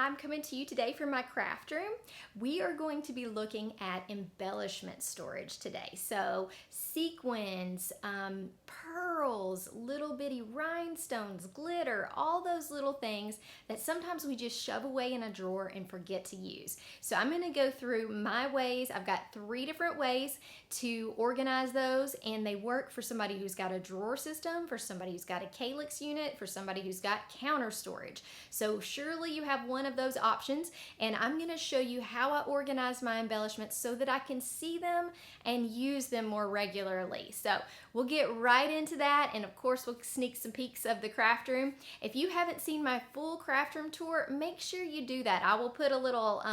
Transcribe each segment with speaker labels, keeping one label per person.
Speaker 1: I'm coming to you today from my craft room. We are going to be looking at embellishment storage today. So sequins, pearls, little bitty rhinestones, glitter, all those little things that sometimes we just shove away in a drawer and forget to use. So I'm going to go through my ways. I've got 3 different ways to organize those, and they work for somebody who's got a drawer system, for somebody who's got a calyx unit, for somebody who's got counter storage. So surely you have one of those options, and I'm going to show you how I organize my embellishments so that I can see them and use them more regularly. So we'll get right into that, and of course we'll sneak some peeks of the craft room. If you haven't seen my full craft room tour, make sure you do that. I will put a little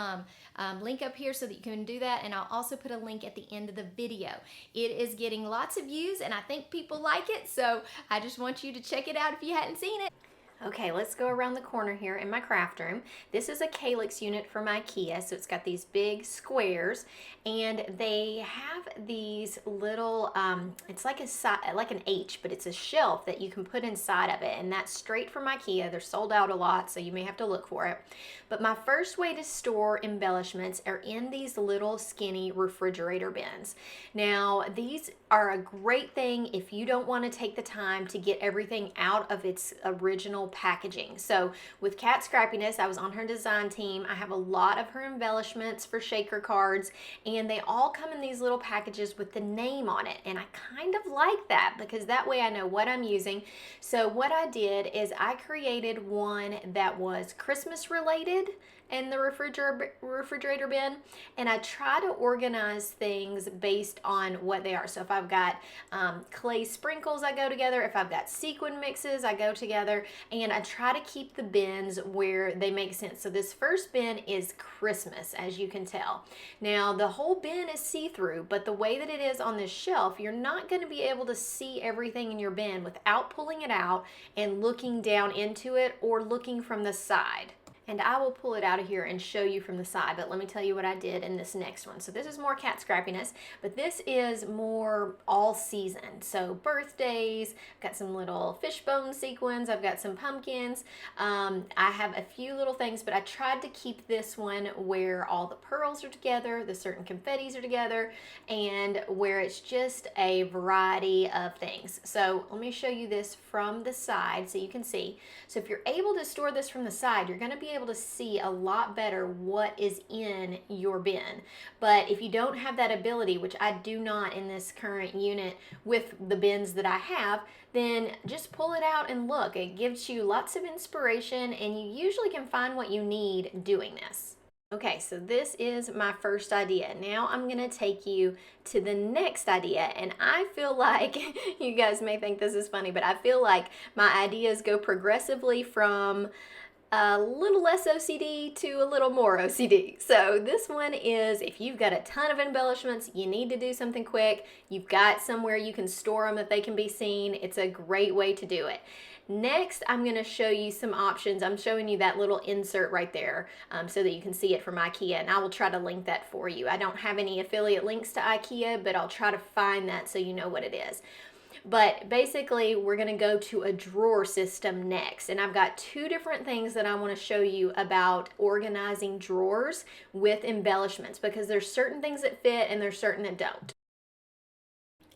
Speaker 1: link up here so that you can do that, and I'll also put a link at the end of the video. It is getting lots of views, and I think people like it, so I just want you to check it out if you hadn't seen it. Okay, let's go around the corner here in my craft room. This is a calyx unit from IKEA, so it's got these big squares, and they have these little, it's like an H, but it's a shelf that you can put inside of it, and that's straight from IKEA. They're sold out a lot, so you may have to look for it. But my first way to store embellishments are in these little skinny refrigerator bins. Now, these are a great thing if you don't want to take the time to get everything out of its original packaging. So with Kat Scrappiness, I was on her design team. I have a lot of her embellishments for shaker cards, and they all come in these little packages with the name on it, and I kind of like that because that way I know what I'm using. So what I did is I created one that was Christmas related in the refrigerator bin, and I try to organize things based on what they are. So if I've got clay sprinkles, I go together. If I've got sequin mixes, I go together, and I try to keep the bins where they make sense. So this first bin is Christmas, as you can tell. Now the whole bin is see-through, but the way that it is on this shelf, you're not going to be able to see everything in your bin without pulling it out and looking down into it or looking from the side. And I will pull it out of here and show you from the side, but let me tell you what I did in this next one. So this is more Cat Scrappiness, but this is more all season. So birthdays, I've got some little fishbone sequins, I've got some pumpkins. I have a few little things, but I tried to keep this one where all the pearls are together, the certain confettis are together, and where it's just a variety of things. So let me show you this from the side so you can see. So if you're able to store this from the side, you're going to be able to see a lot better what is in your bin. But if you don't have that ability, which I do not in this current unit with the bins that I have, then just pull it out and look. It gives you lots of inspiration, and you usually can find what you need doing this. Okay, so this is my first idea. Now I'm going to take you to the next idea, and I feel like, you guys may think this is funny, but I feel like my ideas go progressively from a little less OCD to a little more OCD. So this one is, if you've got a ton of embellishments, you need to do something quick, you've got somewhere you can store them that they can be seen, it's a great way to do it. Next, I'm going to show you some options. I'm showing you that little insert right there so that you can see it from IKEA, and I will try to link that for you. I don't have any affiliate links to IKEA, but I'll try to find that so you know what it is. But basically, we're going to go to a drawer system next. And I've got 2 different things that I want to show you about organizing drawers with embellishments, because there's certain things that fit and there's certain that don't.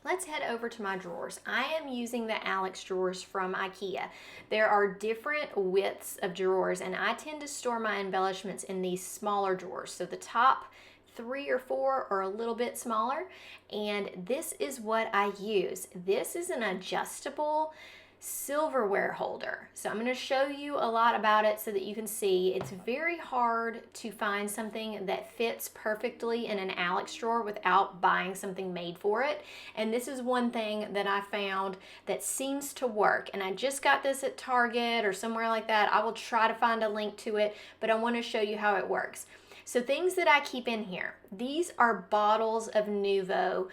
Speaker 1: Let's head over to my drawers. I am using the Alex drawers from IKEA. There are different widths of drawers, and I tend to store my embellishments in these smaller drawers. So the top 3 or 4 are a little bit smaller, and this is what I use. This is an adjustable silverware holder. So I'm going to show you a lot about it so that you can see. It's very hard to find something that fits perfectly in an Alex drawer without buying something made for it. And this is one thing that I found that seems to work. And I just got this at Target or somewhere like that. I will try to find a link to it, but I want to show you how it works. So things that I keep in here, these are bottles of Nuvo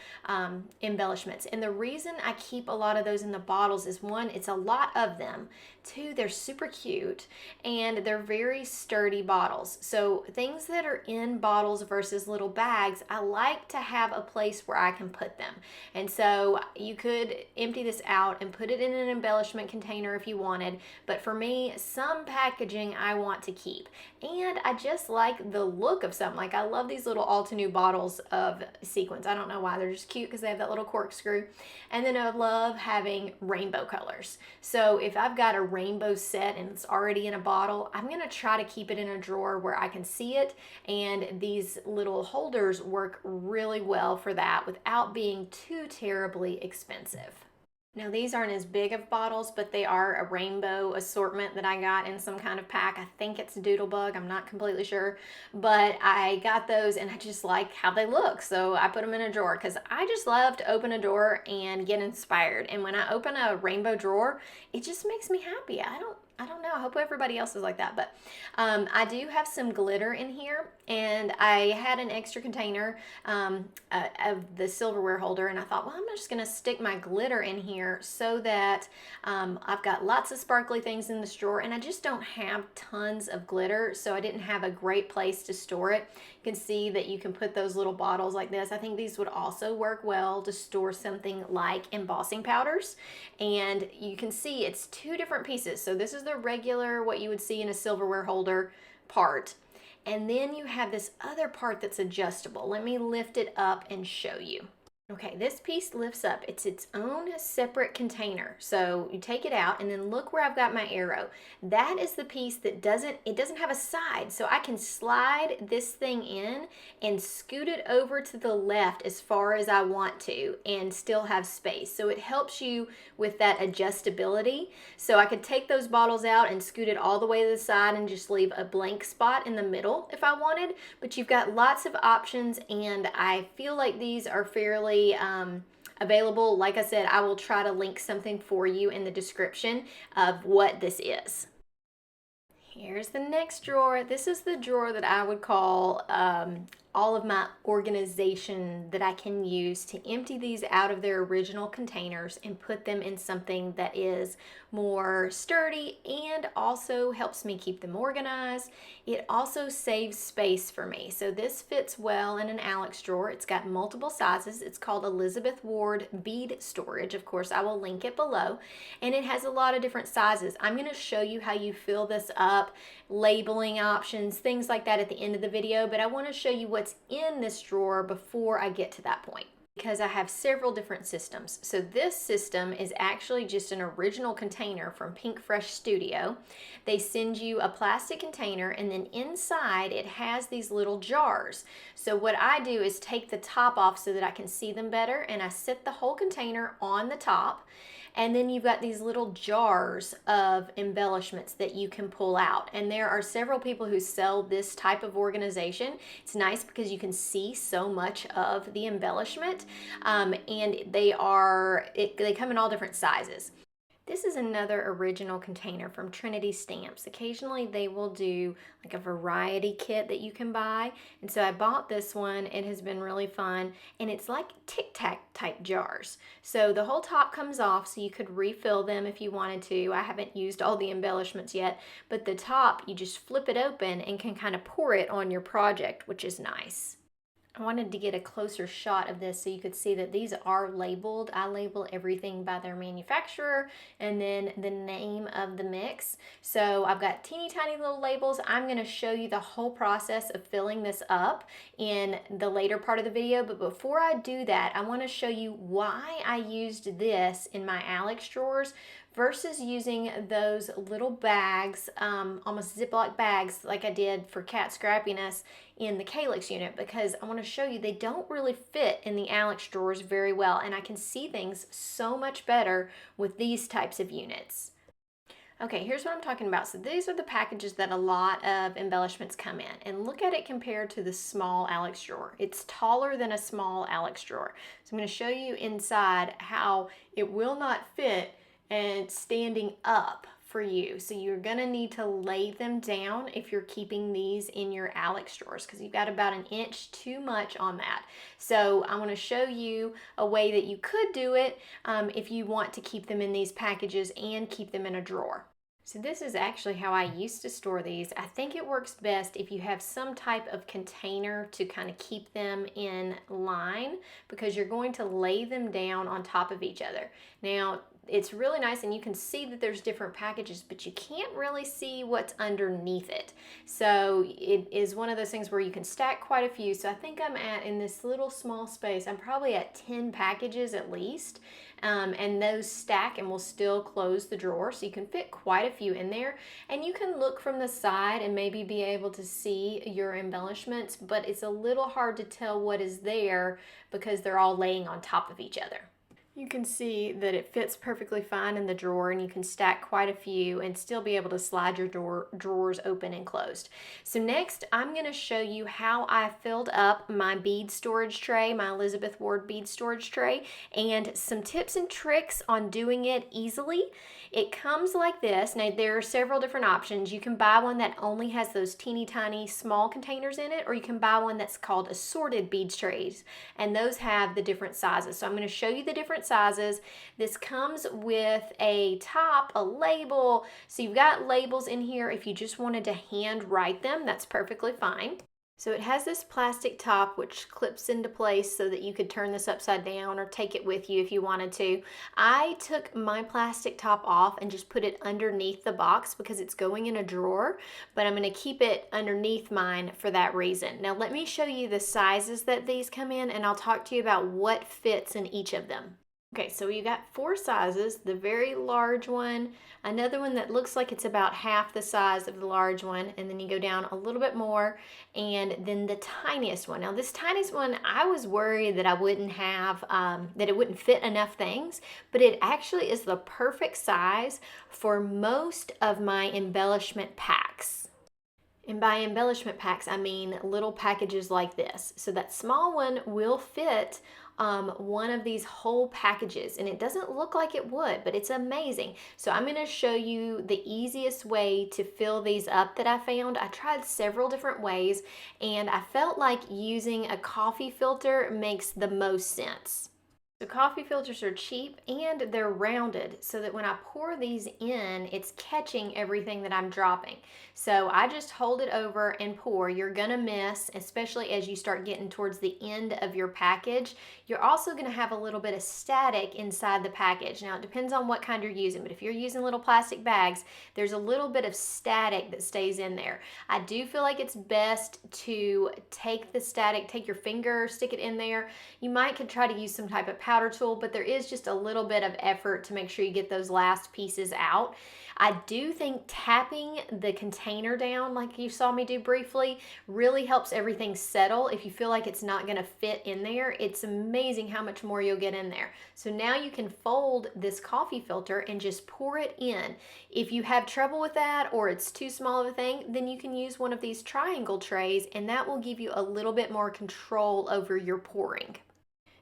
Speaker 1: embellishments. And the reason I keep a lot of those in the bottles is, one, it's a lot of them. Two, they're super cute and they're very sturdy bottles. So things that are in bottles versus little bags, I like to have a place where I can put them. And so you could empty this out and put it in an embellishment container if you wanted, but for me, some packaging I want to keep. And I just like the look of some. Like, I love these little Altenew bottles of sequins. I don't know why, they're just cute because they have that little corkscrew. And then I love having rainbow colors. So if I've got a rainbow set and it's already in a bottle, I'm gonna try to keep it in a drawer where I can see it, and these little holders work really well for that without being too terribly expensive. Now, these aren't as big of bottles, but they are a rainbow assortment that I got in some kind of pack. I think it's Doodlebug, I'm not completely sure, but I got those and I just like how they look. So I put them in a drawer because I just love to open a drawer and get inspired. And when I open a rainbow drawer, it just makes me happy. I don't know. I hope everybody else is like that. But I do have some glitter in here, and I had an extra container of the silverware holder, and I thought, well, I'm just going to stick my glitter in here so that I've got lots of sparkly things in this drawer, and I just don't have tons of glitter, so I didn't have a great place to store it. You can see that you can put those little bottles like this. I think these would also work well to store something like embossing powders, and you can see it's two different pieces. So this is the regular, what you would see in a silverware holder part. And then you have this other part that's adjustable. Let me lift it up and show you. Okay, this piece lifts up. It's its own separate container. So you take it out and then look where I've got my arrow. That is the piece that doesn't have a side. So I can slide this thing in and scoot it over to the left as far as I want to and still have space. So it helps you with that adjustability. So I could take those bottles out and scoot it all the way to the side and just leave a blank spot in the middle if I wanted. But you've got lots of options, and I feel like these are fairly available. Like I said, I will try to link something for you in the description of what this is. Here's the next drawer. This is the drawer that I would call all of my organization that I can use to empty these out of their original containers and put them in something that is more sturdy and also helps me keep them organized. It also saves space for me. So this fits well in an Alex drawer. It's got multiple sizes. It's called Elizabeth Ward Bead Storage. Of course, I will link it below. And it has a lot of different sizes. I'm going to show you how you fill this up, labeling options, things like that at the end of the video, but I want to show you what's in this drawer before I get to that point, because I have several different systems. So this system is actually just an original container from Pinkfresh Studio. They send you a plastic container, and then inside it has these little jars. So what I do is take the top off so that I can see them better, and I set the whole container on the top. And then you've got these little jars of embellishments that you can pull out. And there are several people who sell this type of organization. It's nice because you can see so much of the embellishment, and they come in all different sizes. This is another original container from Trinity Stamps. Occasionally they will do like a variety kit that you can buy. And so I bought this one. It has been really fun. And it's like Tic Tac type jars. So the whole top comes off so you could refill them if you wanted to. I haven't used all the embellishments yet. But the top, you just flip it open and can kind of pour it on your project, which is nice. I wanted to get a closer shot of this so you could see that these are labeled. I label everything by their manufacturer and then the name of the mix. So I've got teeny tiny little labels. I'm going to show you the whole process of filling this up in the later part of the video. But before I do that, I want to show you why I used this in my Alex drawers versus using those little bags, almost Ziploc bags like I did for Cat Scrappiness in the Calyx unit, because I want to show you they don't really fit in the Alex drawers very well, and I can see things so much better with these types of units. Okay, here's what I'm talking about. So these are the packages that a lot of embellishments come in, and look at it compared to the small Alex drawer. It's taller than a small Alex drawer. So I'm going to show you inside how it will not fit and standing up for you. So you're going to need to lay them down if you're keeping these in your Alex drawers, because you've got about an inch too much on that. So I want to show you a way that you could do it if you want to keep them in these packages and keep them in a drawer. So this is actually how I used to store these. I think it works best if you have some type of container to kind of keep them in line, because you're going to lay them down on top of each other. Now, it's really nice and you can see that there's different packages, but you can't really see what's underneath it. So it is one of those things where you can stack quite a few. So I think I'm in this little small space, I'm probably at 10 packages at least. And those stack and will still close the drawer, so you can fit quite a few in there. And you can look from the side and maybe be able to see your embellishments, but it's a little hard to tell what is there because they're all laying on top of each other. You can see that it fits perfectly fine in the drawer, and you can stack quite a few and still be able to slide your drawers open and closed. So next, I'm going to show you how I filled up my bead storage tray, my Elizabeth Ward bead storage tray, and some tips and tricks on doing it easily. It comes like this. Now, there are several different options. You can buy one that only has those teeny tiny small containers in it, or you can buy one that's called assorted bead trays, and those have the different sizes. So I'm going to show you the different sizes. This comes with a top, a label. So you've got labels in here. If you just wanted to hand write them, that's perfectly fine. So it has this plastic top which clips into place so that you could turn this upside down or take it with you if you wanted to. I took my plastic top off and just put it underneath the box because it's going in a drawer, but I'm going to keep it underneath mine for that reason. Now let me show you the sizes that these come in, and I'll talk to you about what fits in each of them. Okay, so you got 4 sizes, the very large one, another one that looks like it's about half the size of the large one, and then you go down a little bit more, and then the tiniest one. Now this tiniest one, I was worried that I wouldn't have, that it wouldn't fit enough things, but it actually is the perfect size for most of my embellishment packs. And by embellishment packs, I mean little packages like this. So that small one will fit one of these whole packages, and it doesn't look like it would, but it's amazing. So I'm going to show you the easiest way to fill these up that I found. I tried several different ways, and I felt like using a coffee filter makes the most sense. So coffee filters are cheap and they're rounded so that when I pour these in, it's catching everything that I'm dropping. So I just hold it over and pour. You're gonna miss, especially as you start getting towards the end of your package. You're also gonna have a little bit of static inside the package. Now it depends on what kind you're using, but if you're using little plastic bags, there's a little bit of static that stays in there. I do feel like it's best to take the static, take your finger, stick it in there. You could try to use some type of powder tool, but there is just a little bit of effort to make sure you get those last pieces out. I do think tapping the container down, like you saw me do briefly, really helps everything settle. If you feel like it's not going to fit in there, it's amazing how much more you'll get in there. So now you can fold this coffee filter and just pour it in. If you have trouble with that, or it's too small of a thing, then you can use one of these triangle trays, and that will give you a little bit more control over your pouring.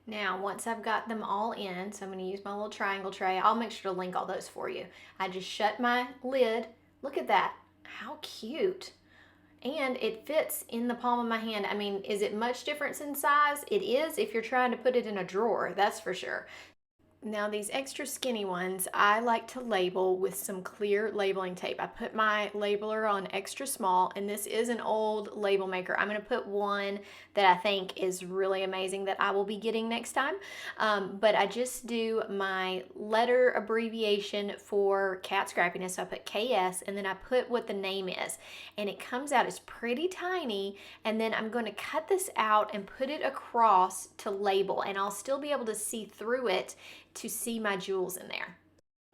Speaker 1: Now, once I've got them all in, so I'm going to use my little triangle tray. I'll make sure to link all those for you. I just shut my lid. Look at that. How cute. And it fits in the palm of my hand. I mean, is it much difference in size? It is if you're trying to put it in a drawer, that's for sure. Now these extra skinny ones, I like to label with some clear labeling tape. I put my labeler on extra small, and this is an old label maker. I'm going to put one that I think is really amazing that I will be getting next time. But I just do my letter abbreviation for Cat Scrappiness. So I put KS, and then I put what the name is. And it comes out as pretty tiny, and then I'm going to cut this out and put it across to label, and I'll still be able to see through it to see my jewels in there.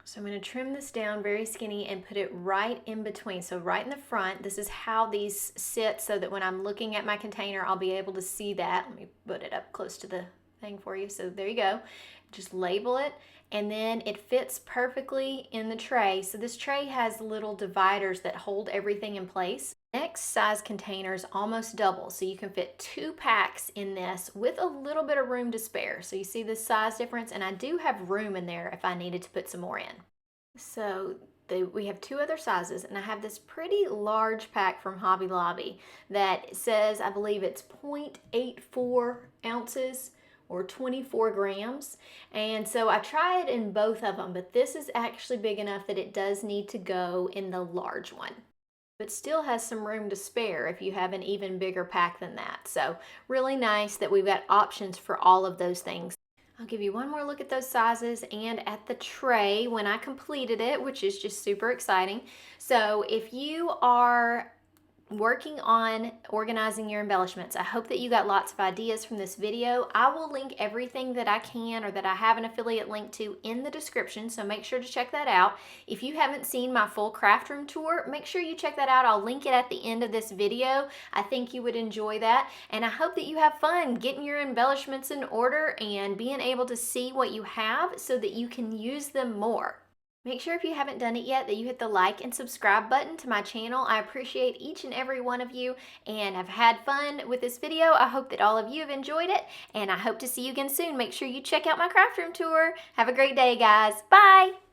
Speaker 1: So I'm going to trim this down very skinny and put it right in between. So right in the front, this is how these sit so that when I'm looking at my container, I'll be able to see that. Let me put it up close to the thing for you. So there you go. Just label it, and then it fits perfectly in the tray. So this tray has little dividers that hold everything in place. Next size container is almost double, so you can fit 2 packs in this with a little bit of room to spare. So you see the size difference, and I do have room in there if I needed to put some more in. So we have 2 other sizes, and I have this pretty large pack from Hobby Lobby that says, I believe it's 0.84 ounces, or 24 grams. And so I tried in both of them, but this is actually big enough that it does need to go in the large one. But still has some room to spare if you have an even bigger pack than that. So really nice that we've got options for all of those things. I'll give you one more look at those sizes and at the tray when I completed it, which is just super exciting. So if you are working on organizing your embellishments, I hope that you got lots of ideas from this video. I will link everything that I can or that I have an affiliate link to in the description, so make sure to check that out. If you haven't seen my full craft room tour, make sure you check that out. I'll link it at the end of this video. I think you would enjoy that, and I hope that you have fun getting your embellishments in order and being able to see what you have so that you can use them more. Make sure if you haven't done it yet that you hit the like and subscribe button to my channel. I appreciate each and every one of you and have had fun with this video. I hope that all of you have enjoyed it, and I hope to see you again soon. Make sure you check out my craft room tour. Have a great day, guys. Bye!